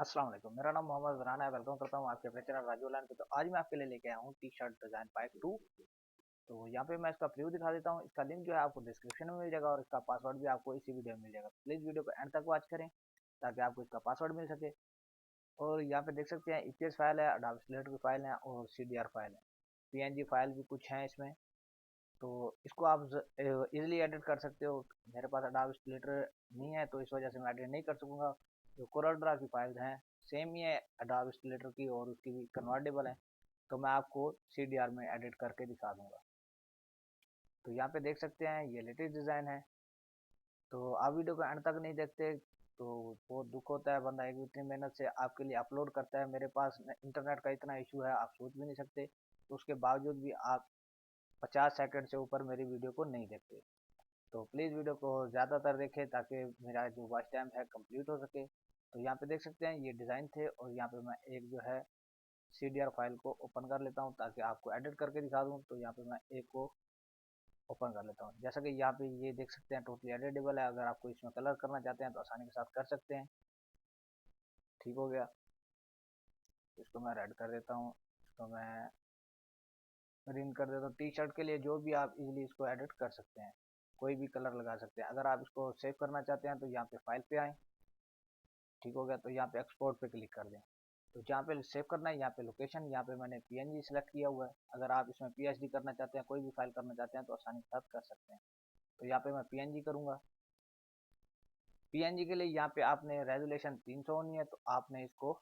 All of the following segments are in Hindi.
अस्सलाम वालेकुम। मेरा नाम मोहम्मद राना है। वेलकम करता हूँ आपके अपने चैनल राजू लाइन पे। तो आज मैं आपके लिए लेके आया हूँ टी शर्ट डिजाइन पार्ट 2। तो यहाँ पे मैं इसका प्रीव्यू दिखा देता हूँ। इसका लिंक जो है आपको डिस्क्रिप्शन में मिल जाएगा और इसका पासवर्ड भी आपको इसी वीडियो में मिल जाएगा। प्लीज़ वीडियो को एंड तक वॉच करें ताकि आपको इसका पासवर्ड मिल सके। और यहाँ पे देख सकते हैं ईपीएस फाइल है, अडोबे इलस्ट्रेटर की फाइल है और सीडीआर फाइल है। पीएनजी फाइल भी कुछ है इसमें। तो इसको आप इजीली एडिट कर सकते हो। मेरे पास अडोबे इलस्ट्रेटर नहीं है तो इस वजह से मैं एडिट नहीं कर सकूंगा। जो कोरलड्रा की फाइल्स हैं सेम ही है अडोबे इलस्ट्रेटर की और उसकी भी कन्वर्टेबल है। तो मैं आपको सीडीआर में एडिट करके दिखा दूंगा। तो यहाँ पे देख सकते हैं ये लेटेस्ट डिज़ाइन है। तो आप वीडियो को एंड तक नहीं देखते तो बहुत दुख होता है। बंदा एक इतनी मेहनत से आपके लिए अपलोड करता है, मेरे पास इंटरनेट का इतना इशू है आप सोच भी नहीं सकते। तो उसके बावजूद भी आप 50 सेकंड से ऊपर मेरी वीडियो को नहीं देखते। तो प्लीज़ वीडियो को ज़्यादातर देखें ताकि मेरा जो वॉच टाइम है कंप्लीट हो सके। तो यहाँ पे देख सकते हैं ये डिज़ाइन थे और यहाँ पे मैं एक जो है CDR फाइल को ओपन कर लेता हूँ ताकि आपको एडिट करके दिखा दूँ। तो यहाँ पे मैं एक को ओपन कर लेता हूँ। जैसा कि यहाँ पे ये देख सकते हैं टोटली एडिटेबल है। अगर आपको इसमें कलर करना चाहते हैं तो आसानी के साथ कर सकते हैं। ठीक हो गया। इसको मैं रेड कर देता हूँ, इसको मैं ग्रीन कर देता हूँ। टी शर्ट के लिए जो भी आप इजीली इसको एडिट कर सकते हैं, कोई भी कलर लगा सकते हैं। अगर आप इसको सेव करना चाहते हैं तो यहाँ पे फाइल पे आएँ। ठीक हो गया। तो यहाँ पे एक्सपोर्ट पे क्लिक कर दें। तो जहाँ पे सेव करना है यहाँ पे लोकेशन, यहाँ पे मैंने पीएनजी सेलेक्ट किया हुआ है। अगर आप इसमें पीएचडी करना चाहते हैं, कोई भी फाइल करना चाहते हैं तो आसानी के साथ कर सकते हैं। तो यहाँ पे मैं पीएनजी करूँगा। पीएनजी के लिए यहाँ पे आपने रेजोल्यूशन 300 होनी है तो आपने इसको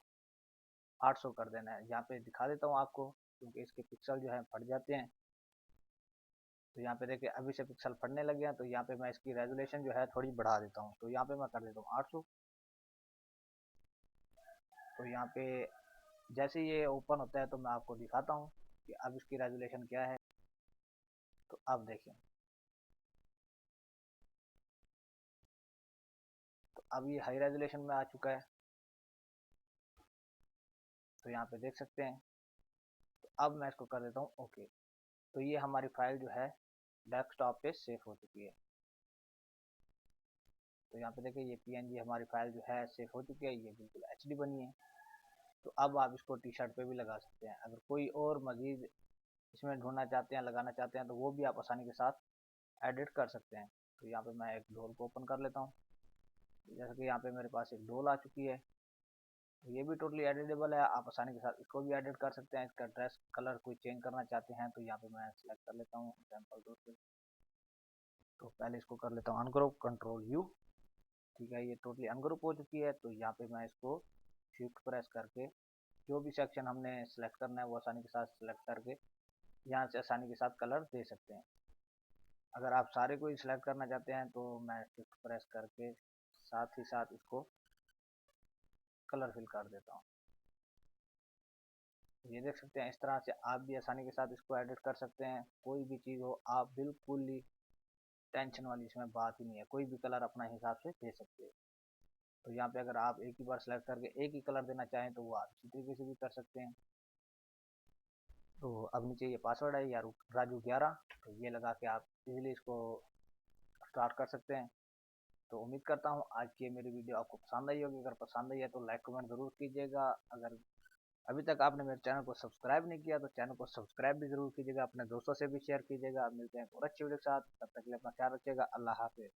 800 कर देना है। यहाँ पे दिखा देता हूँ आपको क्योंकि इसके पिक्सल जो है फट जाते हैं। तो यहाँ पे देखिए अभी से पिक्सल फटने लगे हैं। तो यहाँ पे मैं इसकी रेजोल्यूशन जो है थोड़ी बढ़ा देता हूँ। तो यहाँ पे मैं कर देता हूँ 800। तो यहाँ पे जैसे ये ओपन होता है तो मैं आपको दिखाता हूँ कि अब इसकी रेजोल्यूशन क्या है। तो अब देखें, तो अब ये हाई रेजोल्यूशन में आ चुका है। तो यहाँ पे देख सकते हैं। तो अब मैं इसको कर देता हूँ ओके। तो ये हमारी फाइल जो है डेस्कटॉप पे सेव हो चुकी है। तो यहाँ पे देखिए ये पीएनजी हमारी फाइल जो है सेव हो चुकी है। ये बिल्कुल एचडी बनी है। तो अब आप इसको टी शर्ट पे भी लगा सकते हैं। अगर कोई और मजीद इसमें ढूंढना चाहते हैं, लगाना चाहते हैं तो वो भी आप आसानी के साथ एडिट कर सकते हैं। तो यहाँ पे मैं एक डोल को ओपन कर लेता हूँ। जैसे कि यहाँ पे मेरे पास एक डोल आ चुकी है। तो ये भी टोटली एडिटेबल है, आप आसानी के साथ इसको भी एडिट कर सकते हैं। इसका ड्रेस कलर कोई चेंज करना चाहते हैं तो यहाँ पे मैं सेलेक्ट कर लेता हूँ एग्जाम्पल टूल पे। तो पहले इसको कर लेता हूँ अनग्रुप, कंट्रोल यू। ठीक है, ये टोटली अनग्रुप हो चुकी है। तो यहाँ पे मैं इसको शिफ्ट प्रेस करके जो भी सेक्शन हमने सेलेक्ट करना है वो आसानी के साथ सेलेक्ट करके यहाँ से आसानी के साथ कलर दे सकते हैं। अगर आप सारे को ही सिलेक्ट करना चाहते हैं तो मैं शिफ्ट प्रेस करके साथ ही साथ इसको कलर फिल कर देता हूँ। ये देख सकते हैं इस तरह से आप भी आसानी के साथ इसको एडिट कर सकते हैं। कोई भी चीज़ हो, आप बिल्कुल ही टेंशन वाली इसमें बात ही नहीं है। कोई भी कलर अपना हिसाब से दे सकते हैं। तो यहाँ पे अगर आप एक ही बार सेलेक्ट करके एक ही कलर देना चाहें तो वो आप इसी तरीके से भी कर सकते हैं। तो अब नीचे ये पासवर्ड है यार राजू11। तो ये लगा के आप इजीली इसको स्टार्ट कर सकते हैं। तो उम्मीद करता हूँ आज की मेरी वीडियो आपको पसंद आई होगी। अगर पसंद आई है तो लाइक कमेंट ज़रूर कीजिएगा। अगर अभी तक आपने मेरे चैनल को सब्सक्राइब नहीं किया तो चैनल को सब्सक्राइब भी जरूर कीजिएगा। अपने दोस्तों से भी शेयर कीजिएगा। मिलते हैं और अच्छी वीडियो के साथ, तब तक के लिए अपना ख्याल रखिएगा। अल्लाह हाफिज़।